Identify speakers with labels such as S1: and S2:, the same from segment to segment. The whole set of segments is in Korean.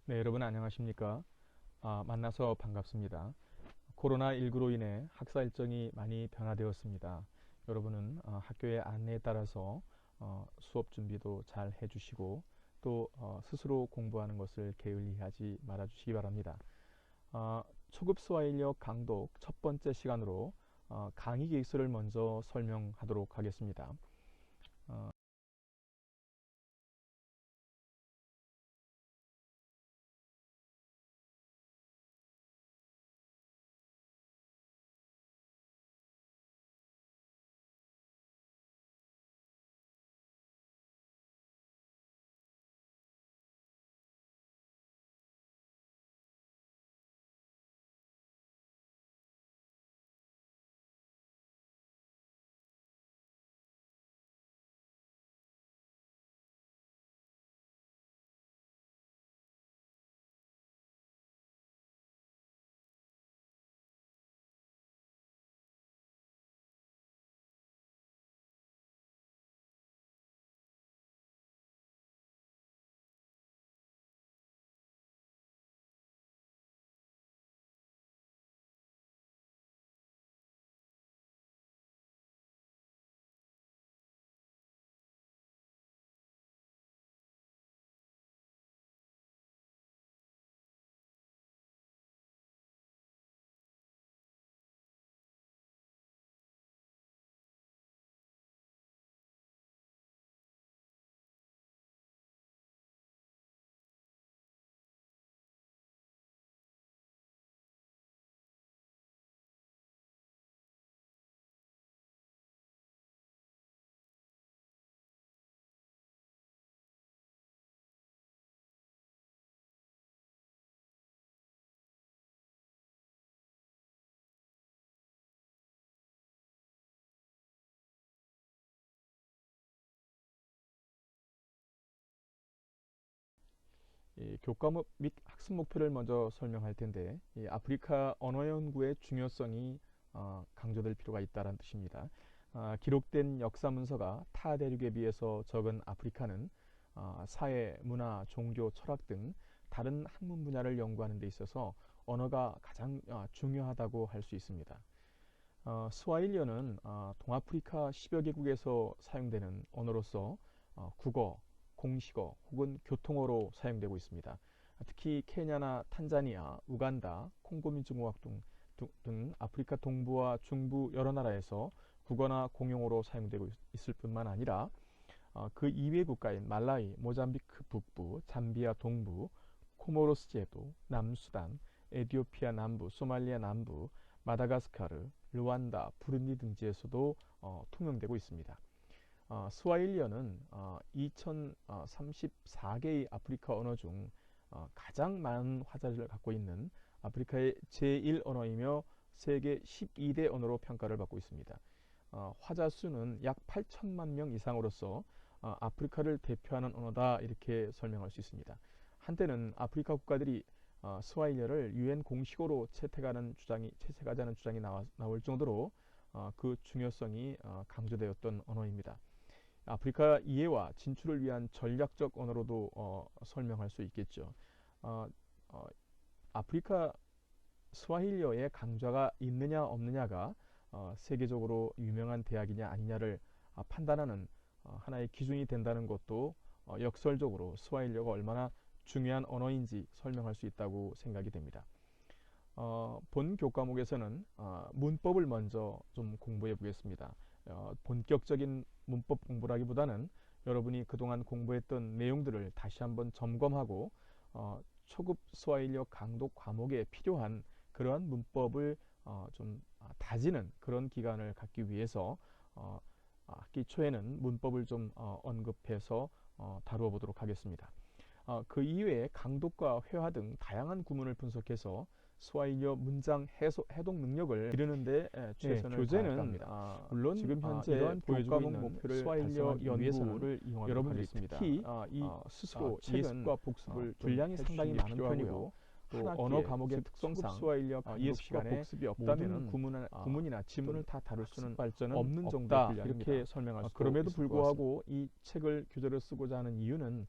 S1: 네, 여러분 안녕하십니까? 만나서 반갑습니다. 코로나19로 인해 학사 일정이 많이 변화되었습니다. 여러분은 학교의 안내에 따라서 수업 준비도 잘 해주시고 또 스스로 공부하는 것을 게을리하지 말아주시기 바랍니다. 초급 스와힐리어 강독 첫 번째 시간으로 강의 계획서를 먼저 설명하도록 하겠습니다. 어, 이 교과목 및 학습 목표를 먼저 설명할 텐데, 이 아프리카 언어 연구의 중요성이 강조될 필요가 있다는 뜻입니다. 기록된 역사 문서가 타 대륙에 비해서 적은 아프리카는 사회, 문화, 종교, 철학 등 다른 학문 분야를 연구하는 데 있어서 언어가 가장 중요하다고 할 수 있습니다. 스와힐리어는 동아프리카 10여 개국에서 사용되는 언어로서 국어, 공식어 혹은 교통어로 사용되고 있습니다. 특히 케냐나 탄자니아, 우간다, 콩고민주공화국 등 아프리카 동부와 중부 여러 나라에서 국어나 공용어로 사용되고 있을 뿐만 아니라 그 이외 국가인 말라위, 모잠비크 북부, 잠비아 동부, 코모로스 제도, 남수단, 에티오피아 남부, 소말리아 남부, 마다가스카르, 르완다, 부룬디 등지에서도 통용되고 있습니다. 스와힐리어는 2034개의 아프리카 언어 중 가장 많은 화자를 갖고 있는 아프리카의 제1 언어이며 세계 12대 언어로 평가를 받고 있습니다. 화자 수는 약 8천만 명 이상으로서 아프리카를 대표하는 언어다 이렇게 설명할 수 있습니다. 한때는 아프리카 국가들이 스와힐리어를 유엔 공식어로 채택하자는 주장이 나올 정도로 그 중요성이 강조되었던 언어입니다. 아프리카 이해와 진출을 위한 전략적 언어로도 설명할 수 있겠죠. 어, 어, 아프리카 스와힐리어의 강좌가 있느냐 없느냐가 세계적으로 유명한 대학이냐 아니냐를 판단하는 하나의 기준이 된다는 것도 역설적으로 스와힐리어가 얼마나 중요한 언어인지 설명할 수 있다고 생각이 됩니다. 본 교과목에서는 문법을 먼저 좀 공부해 보겠습니다. 본격적인 문법 공부라기보다는 여러분이 그동안 공부했던 내용들을 다시 한번 점검하고 초급 스와힐리어 강독 과목에 필요한 그러한 문법을 좀 다지는 그런 기간을 갖기 위해서 학기 초에는 문법을 좀 언급해서 다루어 보도록 하겠습니다. 그 이외에 강독과 회화 등 다양한 구문을 분석해서 스와힐리어 문장 해독 능력을 기르는데 최선을 교재는 다합니다. 물론 지금 현재 이러한 교과목 목표를 스와힐리어 연구를 여러분들이 있습니다. 특히 스스로 예습과 복습을 분량이 상당히 많은 편이고 또 언어 과목의 특성상 스와힐리어 예습과 복습이 없다면 구문이나 지문을 다 다룰 수는 발전은 없는 정도의 분량입니다. 이렇게 설명할 수 그럼에도 불구하고 이 책을 교재로 쓰고자 하는 이유는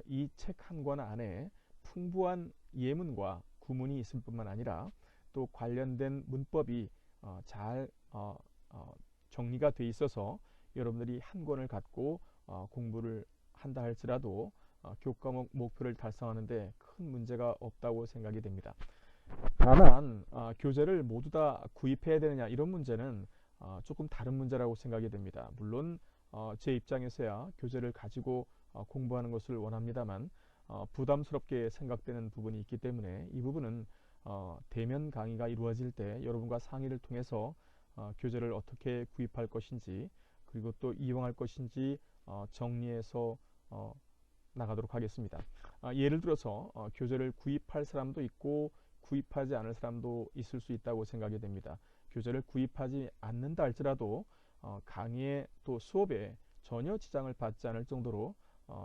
S1: 이 책 한 권 안에 풍부한 예문과 구문이 있을 뿐만 아니라 또 관련된 문법이 잘 정리가 돼 있어서 여러분들이 한 권을 갖고 공부를 한다 할지라도 교과목 목표를 달성하는데 큰 문제가 없다고 생각이 됩니다. 다만 교재를 모두 다 구입해야 되느냐 이런 문제는 조금 다른 문제라고 생각이 됩니다. 물론 제 입장에서야 교재를 가지고 공부하는 것을 원합니다만 부담스럽게 생각되는 부분이 있기 때문에 이 부분은 대면 강의가 이루어질 때 여러분과 상의를 통해서 교재를 어떻게 구입할 것인지 그리고 또 이용할 것인지 정리해서 나가도록 하겠습니다. 예를 들어서 교재를 구입할 사람도 있고 구입하지 않을 사람도 있을 수 있다고 생각이 됩니다. 교재를 구입하지 않는다 할지라도 강의에 또 수업에 전혀 지장을 받지 않을 정도로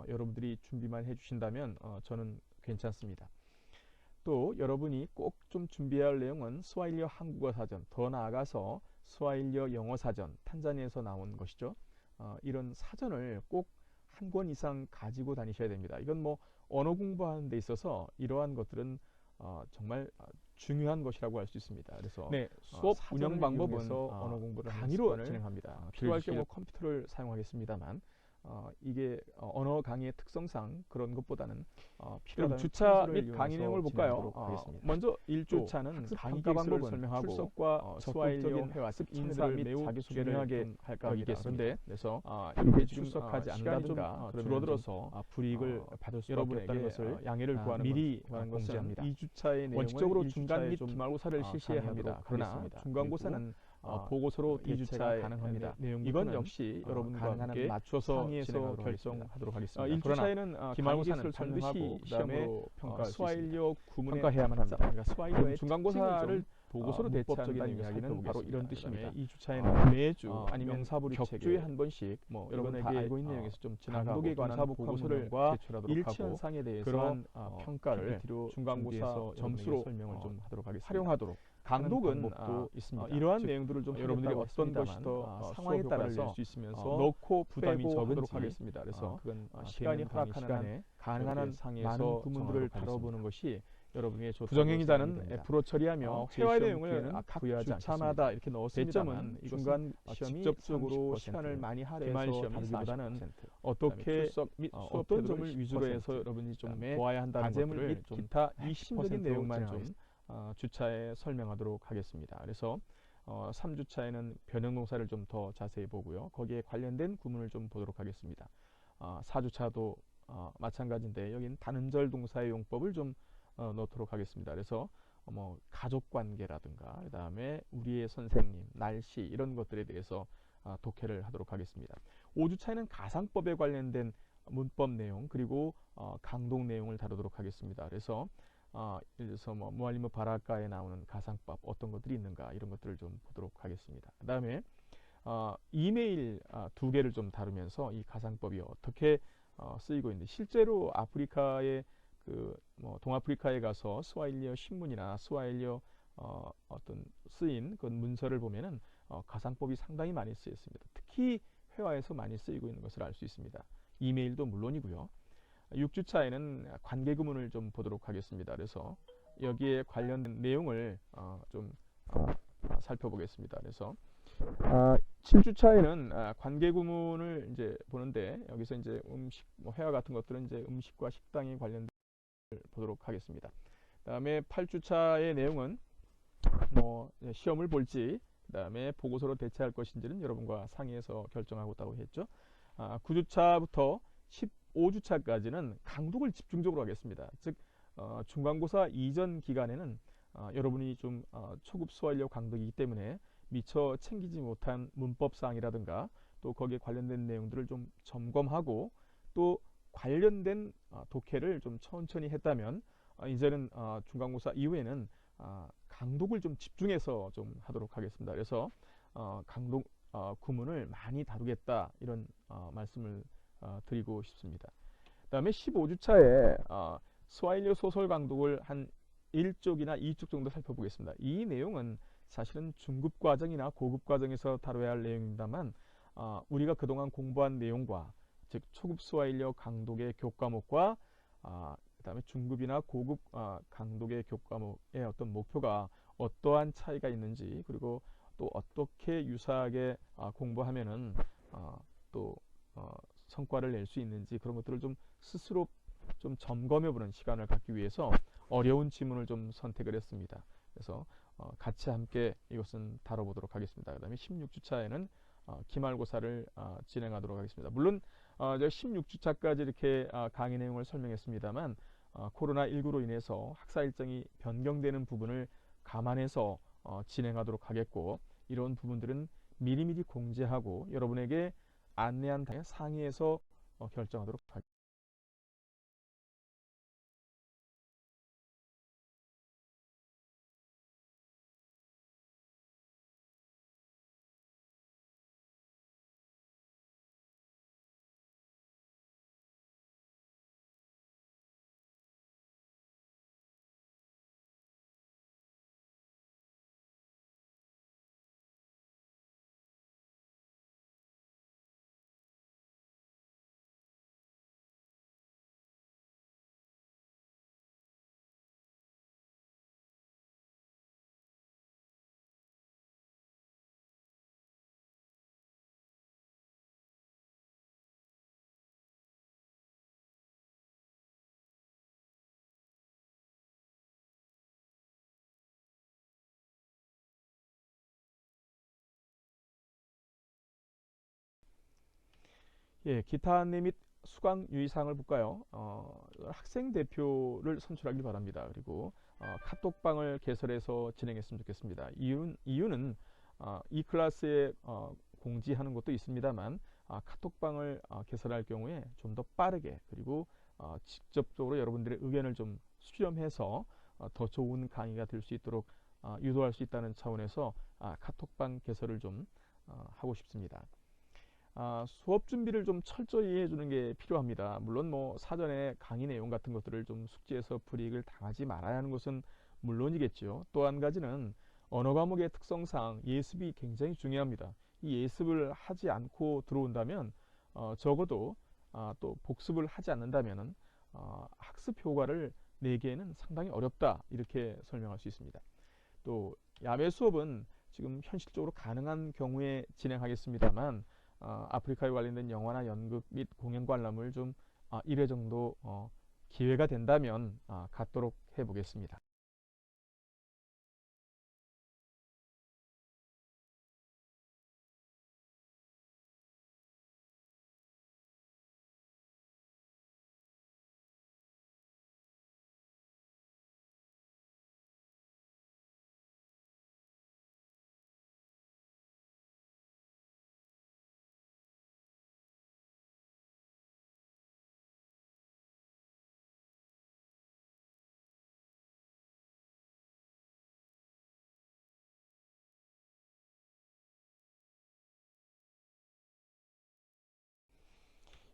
S1: 여러분들이 준비만 해주신다면 저는 괜찮습니다. 또 여러분이 꼭 좀 준비해야 할 내용은 스와힐리어 한국어 사전, 더 나아가서 스와힐리어 영어 사전, 탄자니아에서 나온 것이죠. 이런 사전을 꼭 한 권 이상 가지고 다니셔야 됩니다. 이건 뭐 언어 공부하는 데 있어서 이러한 것들은 정말 중요한 것이라고 할 수 있습니다. 그래서 수업 운영 방법은 언어 공부를 강의로 진행합니다. 필요할 경우 컴퓨터를 사용하겠습니다만 이게 언어 강의의 특성상 그런 것보다는 필요한 주차 및 강의 내용을 볼까요? 먼저 1주차는 강의 방법을 설명하고 출석과 스와힐리어 회화 인사를 매우 중요하게 할까 합니다. 그런데 그래서 이렇게 출석하지 않는다든가 줄어들어서 불이익을 받을 수가 없다는 것을 양해를 구하는 미리 공지합니다. 2주차의 내용은 원칙적으로 중간 및 기말고사를 실시해야 합니다. 그러나 중간고사는 보고서로 2주차 가능합니다. 이건 역시 여러분과 함께 맞춰서 상의해서 결정하도록 하겠습니다. 1주차에는 기말고사를 반드시 시험으로 스와힐리어 구문에 평가해야만 합니다. 그러니까 스와힐리어의 중간고사를 보고서로 대체한다는 이야기는 바로 이런 뜻입니다. 2주차에는 매주 아니면 격주에 한 번씩 여러분에게 알고 있는 내용에서 좀 지나가고 감사부 보고서를과 일치현상에 대해서 그러한 평가를 중간고사 점수로 설명을 좀 하도록 하겠습니다. 활용하도록 강독은 있습니다. 이러한 내용들을 좀 여러분들이 어떤 것이 더 상황에 따라서 낼 수 있으면서 넣고 부담이 적도록 하겠습니다. 그래서 그건 시간이 허락하는 시간에 가능한 한 많은 부분들을 다뤄보는 것이 여러분의 부정행위자는 F로 처리하며 회화 내용을 각 주차마다 이렇게 넣었습니다만 중간 시험이 직접적으로 시간을 많이 할애해서 다루기보다는 어떻게 어떤 점을 위주로 해서 여러분이 좀 보아야 한다는 것들을 좀 기타 핵심적인 내용만 좀 주차에 설명하도록 하겠습니다. 그래서 3주차에는 변형동사를 좀 더 자세히 보고요. 거기에 관련된 구문을 좀 보도록 하겠습니다. 4주차도 마찬가지인데 여기는 단음절 동사의 용법을 좀 넣도록 하겠습니다. 그래서 가족관계라든가 그 다음에 우리의 선생님, 날씨 이런 것들에 대해서 독해를 하도록 하겠습니다. 5주차에는 가상법에 관련된 문법 내용 그리고 강독 내용을 다루도록 하겠습니다. 그래서 예를 들어서 무알리무 바라카에 나오는 가상법 어떤 것들이 있는가 이런 것들을 좀 보도록 하겠습니다. 그 다음에 이메일 2개를 좀 다루면서 이 가상법이 어떻게 쓰이고 있는데 실제로 아프리카의 동아프리카에 가서 스와힐리어 신문이나 스와힐리어 어떤 쓰인 그 문서를 보면은 가상법이 상당히 많이 쓰였습니다. 특히 회화에서 많이 쓰이고 있는 것을 알 수 있습니다. 이메일도 물론이고요. 6주차에는 관계구문을 좀 보도록 하겠습니다. 그래서 여기에 관련된 내용을 좀 살펴보겠습니다. 그래서 7주차에는 관계구문을 이제 보는데 여기서 이제 음식, 회화 같은 것들은 이제 음식과 식당에 관련된 보도록 하겠습니다. 그다음에 8주차의 내용은 시험을 볼지 그다음에 보고서로 대체할 것인지는 여러분과 상의해서 결정하고 있다고 했죠. 9주차부터 15주차까지는 강독을 집중적으로 하겠습니다. 즉 중간고사 이전 기간에는 여러분이 좀 초급 스와힐리어 강독이기 때문에 미처 챙기지 못한 문법사항이라든가 또 거기에 관련된 내용들을 좀 점검하고 또 관련된 독해를 좀 천천히 했다면 이제는 중간고사 이후에는 강독을 좀 집중해서 좀 하도록 하겠습니다. 그래서 강독 구문을 많이 다루겠다 이런 말씀을 드리고 싶습니다. 그 다음에 15주차에 스와힐리어 소설 강독을 한 1쪽이나 2쪽 정도 살펴보겠습니다. 이 내용은 사실은 중급 과정이나 고급 과정에서 다뤄야 할 내용입니다만 우리가 그동안 공부한 내용과 즉 초급 스와힐리어 강독의 교과목과 그다음에 중급이나 고급 강독의 교과목의 어떤 목표가 어떠한 차이가 있는지, 그리고 또 어떻게 유사하게 공부하면은 또 성과를 낼 수 있는지, 그런 것들을 좀 스스로 좀 점검해보는 시간을 갖기 위해서 어려운 지문을 좀 선택을 했습니다. 그래서 같이 함께 이것은 다뤄보도록 하겠습니다. 그 다음에 16주차에는 기말고사를 진행하도록 하겠습니다. 물론 제가 16주차까지 이렇게 강의 내용을 설명했습니다만 코로나19로 인해서 학사 일정이 변경되는 부분을 감안해서 진행하도록 하겠고, 이런 부분들은 미리미리 공지하고 여러분에게 안내한 다음에 상의해서 결정하도록 하겠습니다. 예, 기타 안내 및 수강 유의사항을 볼까요? 학생 대표를 선출하길 바랍니다. 그리고 카톡방을 개설해서 진행했으면 좋겠습니다. 이유는 이 클래스에 공지하는 것도 있습니다만 카톡방을 개설할 경우에 좀 더 빠르게, 그리고 직접적으로 여러분들의 의견을 좀 수렴해서 더 좋은 강의가 될 수 있도록 유도할 수 있다는 차원에서 카톡방 개설을 좀 하고 싶습니다. 수업 준비를 좀 철저히 해주는 게 필요합니다. 물론 뭐 사전에 강의 내용 같은 것들을 좀 숙지해서 불이익을 당하지 말아야 하는 것은 물론이겠죠. 또 한 가지는 언어 과목의 특성상 예습이 굉장히 중요합니다. 이 예습을 하지 않고 들어온다면 적어도 또 복습을 하지 않는다면 학습 효과를 내기에는 상당히 어렵다, 이렇게 설명할 수 있습니다. 또 야외 수업은 지금 현실적으로 가능한 경우에 진행하겠습니다만 아프리카에 관련된 영화나 연극 및 공연 관람을 좀 1회 정도 기회가 된다면 갖도록 해보겠습니다.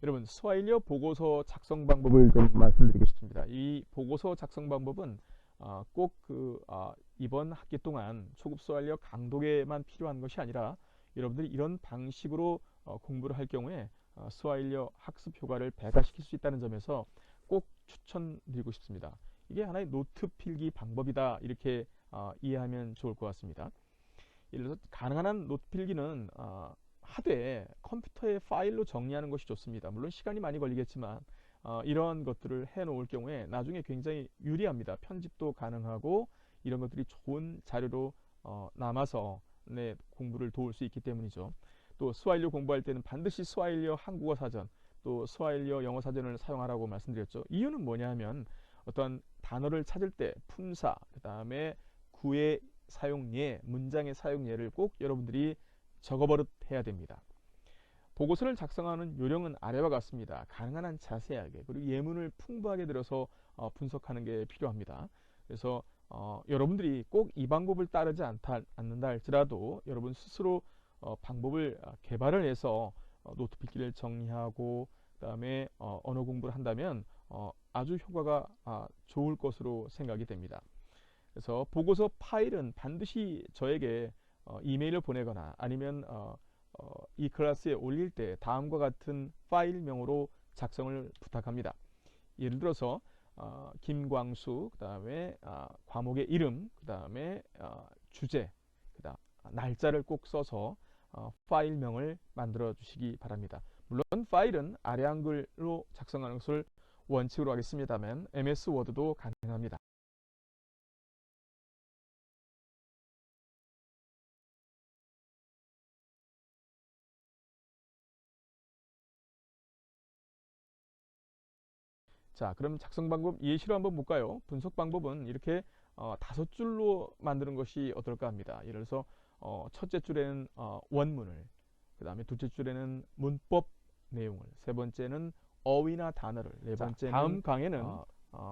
S1: 여러분, 스와힐리어 보고서 작성 방법을 좀 말씀드리고 싶습니다. 이 보고서 작성 방법은 꼭 이번 학기 동안 초급 스와힐리어 강독에만 필요한 것이 아니라 여러분들이 이런 방식으로 공부를 할 경우에 스와힐리어 학습 효과를 배가시킬 수 있다는 점에서 꼭 추천드리고 싶습니다. 이게 하나의 노트 필기 방법이다, 이렇게 이해하면 좋을 것 같습니다. 예를 들어서 가능한 한 노트 필기는 하되 컴퓨터에 파일로 정리하는 것이 좋습니다. 물론 시간이 많이 걸리겠지만 이런 것들을 해 놓을 경우에 나중에 굉장히 유리합니다. 편집도 가능하고 이런 것들이 좋은 자료로 남아서 내 공부를 도울 수 있기 때문이죠. 또 스와힐리어 공부할 때는 반드시 스와힐리어 한국어 사전, 또 스와힐리어 영어 사전을 사용하라고 말씀드렸죠. 이유는 뭐냐 하면 어떤 단어를 찾을 때 품사, 그 다음에 구의 사용예, 문장의 사용예를 꼭 여러분들이 적어버릇해야 됩니다. 보고서를 작성하는 요령은 아래와 같습니다. 가능한 한 자세하게, 그리고 예문을 풍부하게 들어서 분석하는 게 필요합니다. 그래서 여러분들이 꼭 이 방법을 따르지 않는다 할지라도 여러분 스스로 방법을 개발을 해서 노트 필기를 정리하고 그다음에 언어 공부를 한다면 아주 효과가 좋을 것으로 생각이 됩니다. 그래서 보고서 파일은 반드시 저에게 이메일을 보내거나 아니면 이 클래스에 올릴 때 다음과 같은 파일명으로 작성을 부탁합니다. 예를 들어서 김광수, 그다음에 과목의 이름, 그다음에 주제, 그다음 날짜를 꼭 써서 파일명을 만들어 주시기 바랍니다. 물론 파일은 아래 한글로 작성하는 것을 원칙으로 하겠습니다만 MS 워드도 가능합니다. 자, 그럼 작성 방법 예시로 한번 볼까요? 분석 방법은 이렇게 5줄로 만드는 것이 어떨까 합니다. 예를 들어서 첫째 줄에는 원문을, 그 다음에 둘째 줄에는 문법 내용을, 세 번째는 어휘나 단어를, 네 번째는 다음 강에는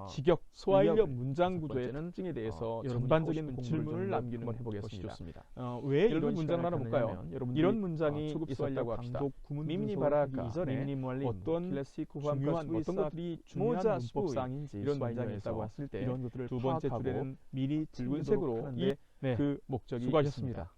S1: 직역, 소화인력 문장 구조의 특징에 대해서 전반적인 질문을 남기는 것이 좋습니다. 왜 이런 문장을 하나 볼까요? 이런 문장이 있었다고 합시다. 미미니 바라가 이전에 어떤 중요한 어떤 것들이 중요한 문법상인지 이런 문장이 있다고 했을 때 이런 것들을 두 번째 줄에는 미리 붉은색으로 그 목적이 수고하셨습니다.